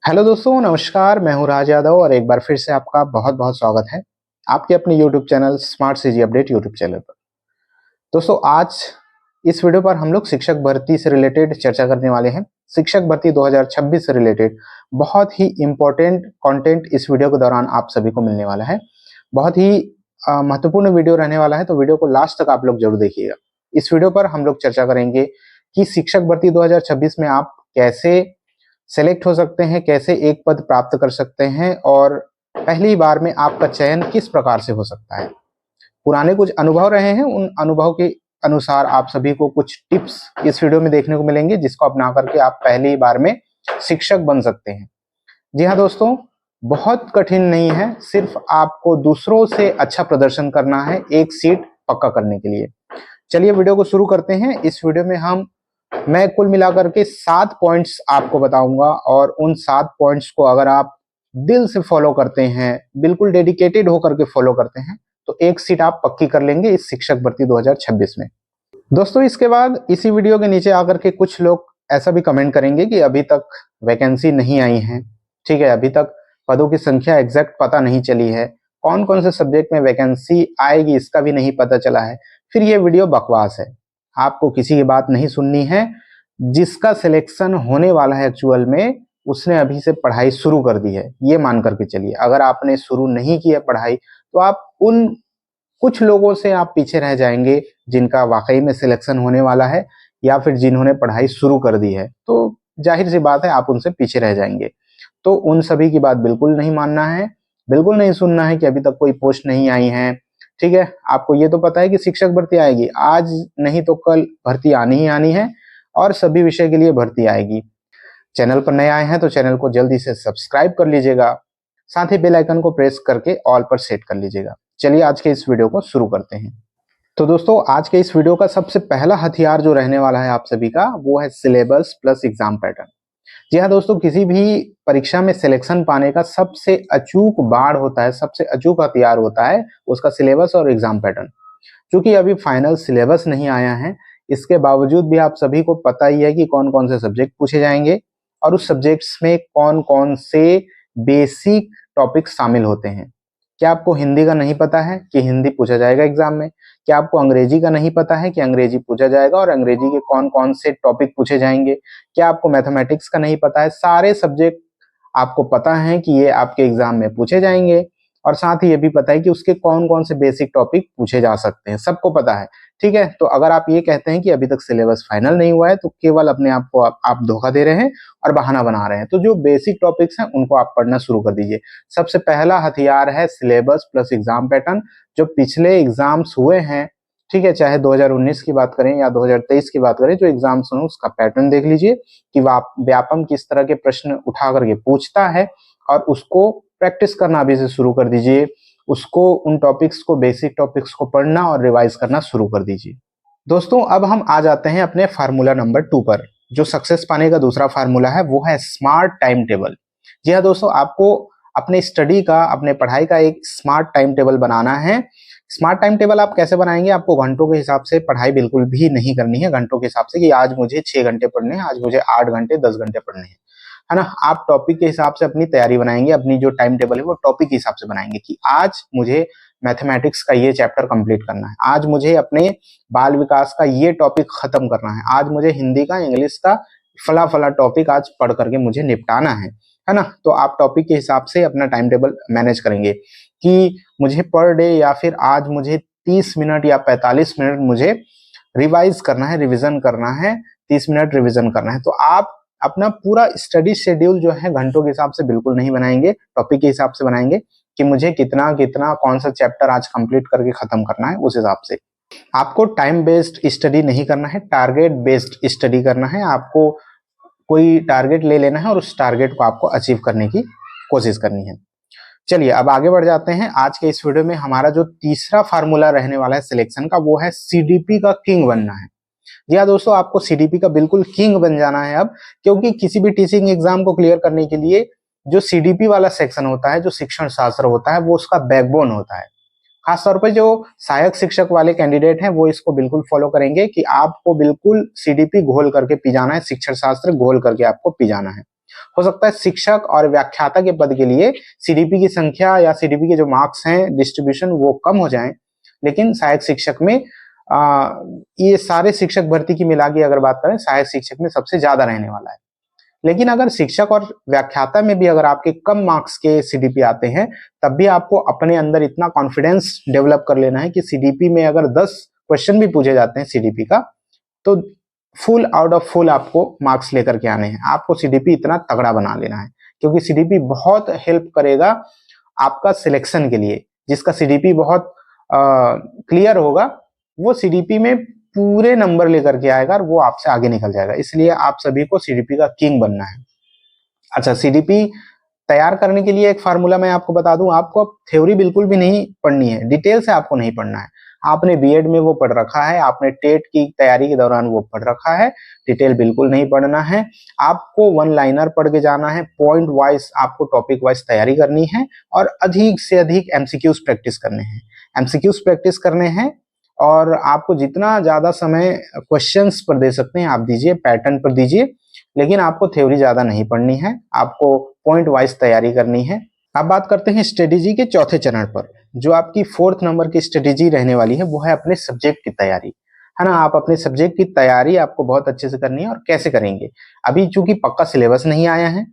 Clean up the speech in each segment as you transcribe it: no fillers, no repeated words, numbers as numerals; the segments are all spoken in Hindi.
हेलो दोस्तों, नमस्कार। मैं हूं राज यादव और एक बार फिर से आपका बहुत बहुत स्वागत है आपके अपने YouTube channel smart CG update YouTube channel पर। दोस्तों, आज इस वीडियो पर हम लोग शिक्षक भर्ती से रिलेटेड चर्चा करने वाले हैं। शिक्षक भर्ती 2026 से रिलेटेड बहुत ही इंपॉर्टेंट कंटेंट इस वीडियो के दौरान आप सभी को मिलने वाला है। बहुत ही महत्वपूर्ण वीडियो रहने वाला है, तो वीडियो को लास्ट तक आप लोग जरूर देखिएगा। इस वीडियो पर हम लोग चर्चा करेंगे कि शिक्षक भर्ती 2026 में आप कैसे सेलेक्ट हो सकते हैं, कैसे एक पद प्राप्त कर सकते हैं और पहली बार में आपका चयन किस प्रकार से हो सकता है। पुराने कुछ अनुभव रहे हैं, उन अनुभव के अनुसार आप सभी को कुछ टिप्स इस वीडियो में देखने को मिलेंगे, जिसको अपना करके आप पहली बार में शिक्षक बन सकते हैं। जी हाँ दोस्तों, बहुत कठिन नहीं है, सिर्फ आपको दूसरों से अच्छा प्रदर्शन करना है एक सीट पक्का करने के लिए। चलिए वीडियो को शुरू करते हैं। इस वीडियो में मैं कुल मिलाकर के 7 पॉइंट्स आपको बताऊंगा और उन 7 पॉइंट्स को अगर आप दिल से फॉलो करते हैं, बिल्कुल डेडिकेटेड होकर के फॉलो करते हैं, तो एक सीट आप पक्की कर लेंगे इस शिक्षक भर्ती 2026 में। दोस्तों, इसके बाद इसी वीडियो के नीचे आकर के कुछ लोग ऐसा भी कमेंट करेंगे कि अभी तक वैकेंसी नहीं आई है। ठीक है, अभी तक पदों की संख्या एग्जैक्ट पता नहीं चली है, कौन कौन से सब्जेक्ट में वैकेंसी आएगी इसका भी नहीं पता चला है। फिर ये वीडियो बकवास है, आपको किसी की बात नहीं सुननी है। जिसका सिलेक्शन होने वाला है एक्चुअल में, उसने अभी से पढ़ाई शुरू कर दी है, ये मान करके चलिए। अगर आपने शुरू नहीं की है पढ़ाई, तो आप उन कुछ लोगों से आप पीछे रह जाएंगे जिनका वाकई में सिलेक्शन होने वाला है, या फिर जिन्होंने पढ़ाई शुरू कर दी है, तो जाहिर सी बात है आप उनसे पीछे रह जाएंगे। तो उन सभी की बात बिल्कुल नहीं मानना है, बिल्कुल नहीं सुनना है कि अभी तक कोई पोस्ट नहीं आई है। ठीक है, आपको ये तो पता है कि शिक्षक भर्ती आएगी, आज नहीं तो कल भर्ती आनी ही आनी है और सभी विषय के लिए भर्ती आएगी। चैनल पर नए आए हैं तो चैनल को जल्दी से सब्सक्राइब कर लीजिएगा, साथ ही बेल आइकन को प्रेस करके ऑल पर सेट कर लीजिएगा। चलिए आज के इस वीडियो को शुरू करते हैं। तो दोस्तों, आज के इस वीडियो का सबसे पहला हथियार जो रहने वाला है आप सभी का, वो है सिलेबस प्लस एग्जाम पैटर्न। जी हाँ दोस्तों, किसी भी परीक्षा में सिलेक्शन पाने का सबसे अचूक बाड़ होता है, सबसे अचूक हथियार होता है उसका सिलेबस और एग्जाम पैटर्न। क्योंकि अभी फाइनल सिलेबस नहीं आया है, इसके बावजूद भी आप सभी को पता ही है कि कौन कौन से सब्जेक्ट पूछे जाएंगे और उस सब्जेक्ट्स में कौन कौन से बेसिक टॉपिक शामिल होते हैं। क्या आपको हिंदी का नहीं पता है कि हिंदी पूछा जाएगा एग्जाम में? क्या आपको अंग्रेजी का नहीं पता है कि अंग्रेजी पूछा जाएगा और अंग्रेजी के कौन कौन से टॉपिक पूछे जाएंगे? क्या आपको मैथमेटिक्स का नहीं पता है? सारे सब्जेक्ट आपको पता है कि ये आपके एग्जाम में पूछे जाएंगे और साथ ही ये भी पता है कि उसके कौन कौन से बेसिक टॉपिक पूछे जा सकते हैं, सबको पता है। ठीक है, तो अगर आप ये कहते हैं कि अभी तक सिलेबस फाइनल नहीं हुआ है, तो केवल अपने आप को आप धोखा दे रहे हैं और बहाना बना रहे हैं। तो जो बेसिक टॉपिक्स हैं उनको आप पढ़ना शुरू कर दीजिए। सबसे पहला हथियार है सिलेबस प्लस एग्जाम पैटर्न। जो पिछले एग्जाम्स हुए हैं, ठीक है, चाहे 2019 की बात करें या 2023 की बात करें, जो एग्जाम्स हुए उसका पैटर्न देख लीजिए कि व्यापम किस तरह के प्रश्न उठा करके पूछता है और उसको प्रैक्टिस करना अभी से शुरू कर दीजिए। उसको उन टॉपिक्स को, बेसिक टॉपिक्स को पढ़ना और रिवाइज करना शुरू कर दीजिए। दोस्तों, अब हम आ जाते हैं अपने फार्मूला नंबर 2 पर। जो सक्सेस पाने का दूसरा फार्मूला है वो है स्मार्ट टाइम टेबल। जी हाँ दोस्तों, आपको अपने स्टडी का, अपने पढ़ाई का एक स्मार्ट टाइम टेबल बनाना है। स्मार्ट टाइम टेबल आप कैसे बनाएंगे? आपको घंटों के हिसाब से पढ़ाई बिल्कुल भी नहीं करनी है, घंटों के हिसाब से कि आज मुझे 6 घंटे पढ़ने हैं, आज मुझे 8 घंटे 10 घंटे पढ़ने हैं, है ना। आप टॉपिक के हिसाब से अपनी तैयारी बनाएंगे, अपनी जो टाइम टेबल है वो टॉपिक के हिसाब से बनाएंगे कि आज मुझे मैथमेटिक्स का ये चैप्टर कंप्लीट करना है, आज मुझे अपने बाल विकास का ये टॉपिक खत्म करना है, आज मुझे हिंदी का, इंग्लिश का फला फला टॉपिक आज पढ़ करके मुझे निपटाना है ना। तो आप टॉपिक के हिसाब से अपना टाइम टेबल मैनेज करेंगे कि मुझे पर डे या फिर आज मुझे 30 मिनट या 45 मिनट मुझे रिवाइज करना है, रिवीजन करना है, 30 मिनट रिवीजन करना है। तो आप अपना पूरा स्टडी शेड्यूल जो है घंटों के हिसाब से बिल्कुल नहीं बनाएंगे, टॉपिक के हिसाब से बनाएंगे कि मुझे कितना कितना कौन सा चैप्टर आज कंप्लीट करके खत्म करना है। उस हिसाब से आपको टाइम बेस्ड स्टडी नहीं करना है, टारगेट बेस्ड स्टडी करना है। आपको कोई टारगेट ले लेना है और उस टारगेट को आपको अचीव करने की कोशिश करनी है। चलिए अब आगे बढ़ जाते हैं। आज के इस वीडियो में हमारा जो तीसरा फार्मूला रहने वाला है सिलेक्शन का, वो है सीडीपी का किंग बनना है। जी हाँ दोस्तों, आपको सीडीपी का बिल्कुल किंग बन जाना है अब, क्योंकि किसी भी टीचिंग एग्जाम को क्लियर करने के लिए जो सीडीपी वाला सेक्शन होता है, जो शिक्षण शास्त्र होता है, वो उसका बैकबोन होता है। खासतौर पर जो सहायक शिक्षक वाले कैंडिडेट हैं वो इसको बिल्कुल फॉलो करेंगे कि आपको बिल्कुल सीडीपी घोल करके पी जाना है, शिक्षण शास्त्र घोल करके आपको पी जाना है। हो सकता है शिक्षक और व्याख्याता के पद के लिए सीडीपी की संख्या या सीडीपी के जो मार्क्स हैं डिस्ट्रीब्यूशन वो कम हो जाएं, लेकिन सहायक शिक्षक में ये सारे शिक्षक भर्ती की मिला के अगर बात करें सहायक शिक्षक में सबसे ज्यादा रहने वाला है। लेकिन अगर शिक्षक और व्याख्याता में भी अगर आपके कम मार्क्स के सीडीपी आते हैं, तब भी आपको अपने अंदर इतना कॉन्फिडेंस डेवलप कर लेना है कि सीडीपी में अगर 10 क्वेश्चन भी पूछे जाते हैं सीडीपी का, तो फुल आउट ऑफ फुल आपको मार्क्स लेकर के आने हैं। आपको सीडीपी इतना तगड़ा बना लेना है, क्योंकि सीडीपी बहुत हेल्प करेगा आपका सिलेक्शन के लिए। जिसका सीडीपी बहुत क्लियर होगा वो सीडीपी में पूरे नंबर लेकर के आएगा और वो आपसे आगे निकल जाएगा। इसलिए आप सभी को सीडीपी का किंग बनना है। अच्छा, सीडीपी तैयार करने के लिए एक फार्मूला मैं आपको बता दूं, आपको थ्योरी बिल्कुल भी नहीं पढ़नी है, डिटेल से आपको नहीं पढ़ना है। आपने बीएड में वो पढ़ रखा है, आपने टेट की तैयारी के दौरान वो पढ़ रखा है, डिटेल बिल्कुल नहीं पढ़ना है। आपको वन लाइनर पढ़ के जाना है, पॉइंट वाइज आपको टॉपिक वाइज तैयारी करनी है और अधिक से अधिक एमसीक्यूज प्रैक्टिस करने हैं। एमसीक्यूज प्रैक्टिस करने हैं और आपको जितना ज्यादा समय क्वेश्चंस पर दे सकते हैं आप दीजिए, पैटर्न पर दीजिए, लेकिन आपको थ्योरी ज्यादा नहीं पढ़नी है, आपको पॉइंट वाइज तैयारी करनी है। अब बात करते हैं स्ट्रेटेजी के चौथे चरण पर। जो आपकी 4th नंबर की स्ट्रेटेजी रहने वाली है वो है अपने सब्जेक्ट की तैयारी, है ना। आप अपने सब्जेक्ट की तैयारी आपको बहुत अच्छे से करनी है। और कैसे करेंगे, अभी चूंकि पक्का सिलेबस नहीं आया है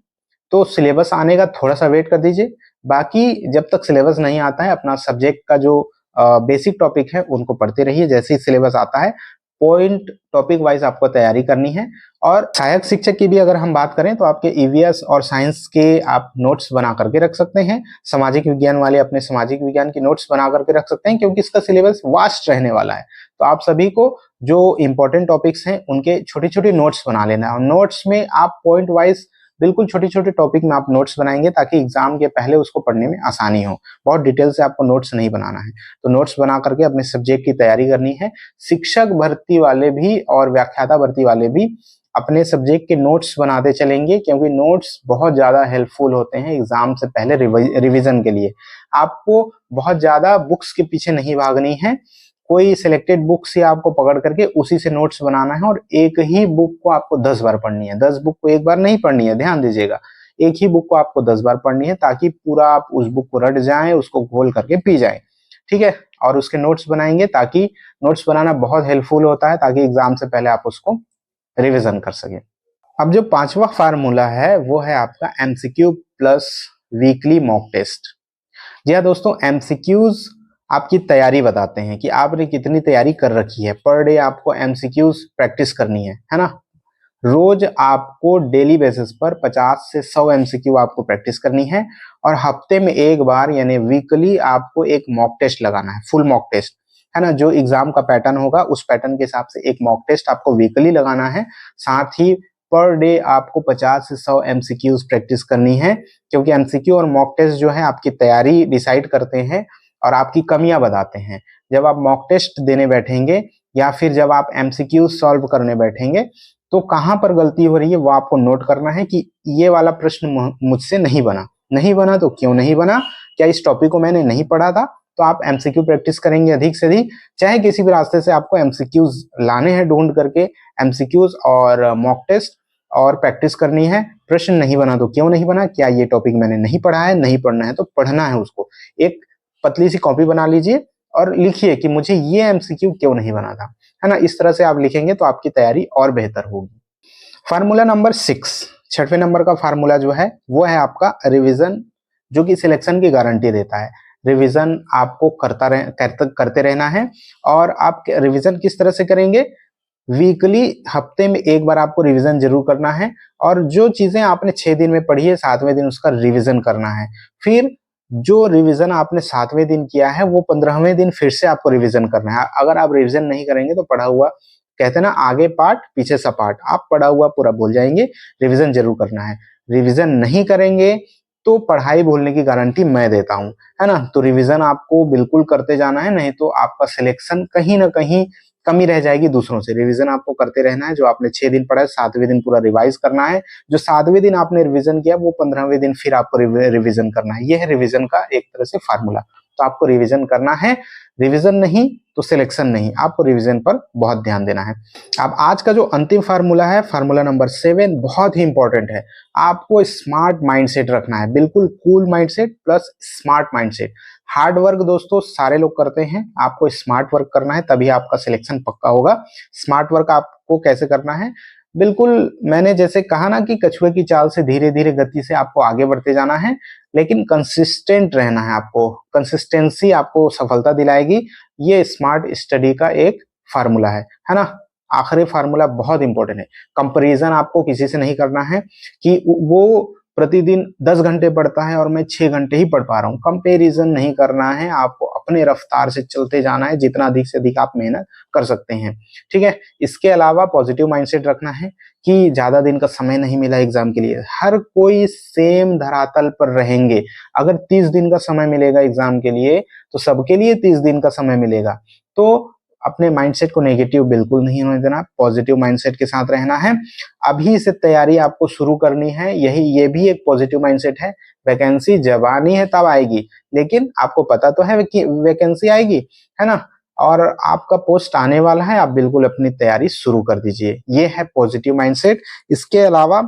तो सिलेबस आने का थोड़ा सा वेट कर दीजिए। बाकी जब तक सिलेबस नहीं आता है अपना सब्जेक्ट का जो बेसिक टॉपिक है उनको पढ़ते रहिए। जैसे ही सिलेबस आता है पॉइंट टॉपिक वाइज आपको तैयारी करनी है। और सहायक शिक्षक की भी अगर हम बात करें तो आपके ईवीएस और साइंस के आप नोट्स बना करके रख सकते हैं। सामाजिक विज्ञान वाले अपने सामाजिक विज्ञान की नोट्स बना करके रख सकते हैं, क्योंकि इसका सिलेबस वास्ट रहने वाला है। तो आप सभी को जो इंपॉर्टेंट टॉपिक्स हैं उनके छोटे छोटे नोट्स बना लेना है। और नोट्स में आप पॉइंट वाइज बिल्कुल छोटे छोटे टॉपिक में आप नोट्स बनाएंगे ताकि एग्जाम के पहले उसको पढ़ने में आसानी हो। बहुत डिटेल से आपको नोट्स नहीं बनाना है। तो नोट्स बना करके अपने सब्जेक्ट की तैयारी करनी है। शिक्षक भर्ती वाले भी और व्याख्याता भर्ती वाले भी अपने सब्जेक्ट के नोट्स बनाते चलेंगे, क्योंकि नोट्स बहुत ज्यादा हेल्पफुल होते हैं एग्जाम से पहले रिवीजन के लिए। आपको बहुत ज्यादा बुक्स के पीछे नहीं भागनी है, कोई सिलेक्टेड बुक से आपको पकड़ करके उसी से नोट्स बनाना है। और एक ही बुक को आपको 10 बार पढ़नी है, 10 बुक को एक बार नहीं पढ़नी है, ध्यान दीजिएगा। एक ही बुक को आपको 10 बार पढ़नी है ताकि पूरा आप उस बुक को रट जाएं, उसको घोल करके पी जाएं, ठीक है। और उसके नोट्स बनाएंगे, ताकि नोट्स बनाना बहुत हेल्पफुल होता है, ताकि एग्जाम से पहले आप उसको रिविजन कर सके। अब जो 5वां फार्मूला है वो है आपका MCQ plus weekly mock test. जी हाँ दोस्तों, एमसीक्यूज आपकी तैयारी बताते हैं कि आपने कितनी तैयारी कर रखी है। पर डे आपको एमसीक्यूज प्रैक्टिस करनी है ना। रोज आपको डेली बेसिस पर 50 से 100 एमसीक्यू आपको प्रैक्टिस करनी है। और हफ्ते में एक बार यानी वीकली आपको एक मॉक टेस्ट लगाना है, फुल मॉक टेस्ट, है ना। जो एग्जाम का पैटर्न होगा उस पैटर्न के हिसाब से एक मॉक टेस्ट आपको वीकली लगाना है। साथ ही पर डे आपको 50 से 100 एमसीक्यूज प्रैक्टिस करनी है, क्योंकि एमसीक्यू और मॉक टेस्ट जो है आपकी तैयारी डिसाइड करते हैं और आपकी कमियां बताते हैं। जब आप मॉक टेस्ट देने बैठेंगे या फिर जब आप एमसीक्यू सॉल्व करने बैठेंगे तो कहां पर गलती हो रही है वो आपको नोट करना है कि ये वाला प्रश्न मुझसे नहीं बना तो क्यों नहीं बना, क्या इस टॉपिक को मैंने नहीं पढ़ा था। तो आप एमसीक्यू प्रैक्टिस करेंगे अधिक से अधिक, चाहे किसी भी रास्ते से आपको एमसीक्यूज लाने हैं ढूंढ करके, एमसीक्यूज और मॉक टेस्ट और प्रैक्टिस करनी है। प्रश्न नहीं बना तो क्यों नहीं बना, क्या ये टॉपिक मैंने नहीं पढ़ा है, नहीं पढ़ना है तो पढ़ना है उसको। एक पतली सी कॉपी बना लीजिए और लिखिए कि मुझे ये एमसीक्यू क्यों नहीं बना था, है ना। इस तरह से आप लिखेंगे तो आपकी तैयारी और बेहतर होगी। फार्मूला नंबर 6, 6वें नंबर का फार्मूला जो है वो है आपका रिवीजन, जो कि सिलेक्शन की गारंटी देता है। रिवीजन आपको करते रहना है। और आप रिवीजन किस तरह से करेंगे, वीकली हफ्ते में एक बार आपको रिवीजन जरूर करना है। और जो चीजें आपने 6 दिन में पढ़ी है 7वें दिन उसका रिवीजन करना है। फिर जो रिवीजन आपने 7वें दिन किया है वो 15वें दिन फिर से आपको रिवीजन करना है। अगर आप रिवीजन नहीं करेंगे तो पढ़ा हुआ, कहते हैं ना, आगे पार्ट पीछे सपाट, आप पढ़ा हुआ पूरा भूल जाएंगे। रिवीजन जरूर करना है। रिवीजन नहीं करेंगे तो पढ़ाई भूलने की गारंटी मैं देता हूं, है ना। तो रिवीजन आपको बिल्कुल करते जाना है, नहीं तो आपका सिलेक्शन कहीं ना कहीं कमी रह जाएगी दूसरों से। रिवीजन आपको करते रहना है। जो आपने 6 दिन पढ़ा है 7वें दिन पूरा रिवाइज करना है। जो 7वें दिन आपने रिवीजन किया वो 15वें दिन फिर आपको रिवीजन करना है। यह है रिवीजन का एक तरह से फार्मूला। तो आपको रिवीजन करना है। रिवीजन नहीं तो सिलेक्शन नहीं, आपको रिवीजन पर बहुत ध्यान देना है। अब आज का जो अंतिम फार्मूला है, फार्मूला नंबर 7, बहुत ही इंपॉर्टेंट है। आपको स्मार्ट माइंडसेट रखना है, बिल्कुल cool mindset plus smart mindset. Hard work दोस्तों सारे लोग करते हैं, आपको स्मार्ट वर्क करना है, तभी आपका सिलेक्शन पक्का होगा। स्मार्ट वर्क आपको कैसे करना है, बिल्कुल मैंने जैसे कहा ना कि कछुए की चाल से धीरे धीरे गति से आपको आगे बढ़ते जाना है, लेकिन कंसिस्टेंट रहना है आपको। कंसिस्टेंसी आपको सफलता दिलाएगी। ये स्मार्ट स्टडी का एक फार्मूला है ना। आखिरी फार्मूला बहुत इंपॉर्टेंट है। कंपैरिजन आपको किसी से नहीं करना है कि वो प्रतिदिन 10 घंटे पढ़ता है और मैं 6 घंटे ही पढ़ पा रहा हूँ। कंपैरिजन नहीं करना है, आपको अपने रफ्तार से चलते जाना है, जितना अधिक से अधिक आप मेहनत कर सकते हैं, ठीक है। इसके अलावा पॉजिटिव माइंडसेट रखना है कि ज्यादा दिन का समय नहीं मिला एग्जाम के लिए। हर कोई सेम धरातल पर रहेंगे। अगर 30 दिन का समय मिलेगा एग्जाम के लिए तो सबके लिए 30 दिन का समय मिलेगा। तो अपने माइंडसेट को नेगेटिव बिल्कुल नहीं होने देना, पॉजिटिव माइंडसेट के साथ रहना है। अभी से तैयारी आपको शुरू करनी है, ये भी एक पॉजिटिव माइंडसेट है। वैकेंसी जब आनी है तब आएगी, लेकिन आपको पता तो है कि वैकेंसी आएगी, है ना, और आपका पोस्ट आने वाला है। आप बिल्कुल अपनी तैयारी शुरू कर दीजिए, ये है पॉजिटिव माइंडसेट। इसके अलावा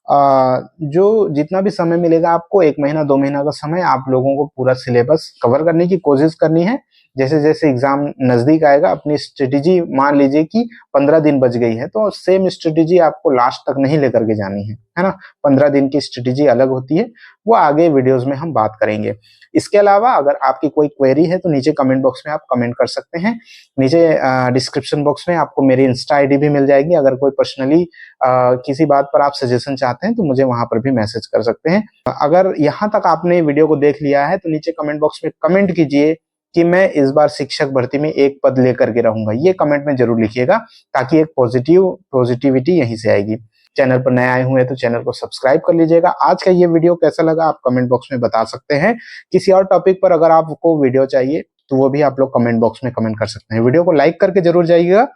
जो जितना भी समय मिलेगा आपको, 1 महीना 2 महीना का समय, आप लोगों को पूरा सिलेबस कवर करने की कोशिश करनी है। जैसे जैसे एग्जाम नजदीक आएगा, अपनी स्ट्रेटेजी, मान लीजिए कि 15 दिन बच गई है, तो सेम स्ट्रेटेजी आपको लास्ट तक नहीं लेकर के जानी है ना। 15 दिन की स्ट्रेटेजी अलग होती है, वो आगे वीडियोस में हम बात करेंगे। इसके अलावा अगर आपकी कोई क्वेरी है तो नीचे कमेंट बॉक्स में आप कमेंट कर सकते हैं। नीचे डिस्क्रिप्शन बॉक्स में आपको मेरी इंस्टा आईडी भी मिल जाएगी। अगर कोई पर्सनली किसी बात पर आप सजेशन चाहते हैं तो मुझे वहां पर भी मैसेज कर सकते हैं। अगर यहाँ तक आपने वीडियो को देख लिया है तो नीचे कमेंट बॉक्स में कमेंट कीजिए कि मैं इस बार शिक्षक भर्ती में 1 पद लेकर के रहूंगा। ये कमेंट में जरूर लिखिएगा, ताकि एक पॉजिटिविटी यहीं से आएगी। चैनल पर नए आए हुए हैं तो चैनल को सब्सक्राइब कर लीजिएगा। आज का ये वीडियो कैसा लगा आप कमेंट बॉक्स में बता सकते हैं। किसी और टॉपिक पर अगर आपको वीडियो चाहिए तो वो भी आप लोग कमेंट बॉक्स में कमेंट कर सकते हैं। वीडियो को लाइक करके जरूर जाइएगा।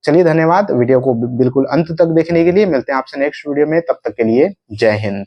चलिए, धन्यवाद वीडियो को बिल्कुल अंत तक देखने के लिए। मिलते हैं आपसे नेक्स्ट वीडियो में, तब तक के लिए जय हिंद।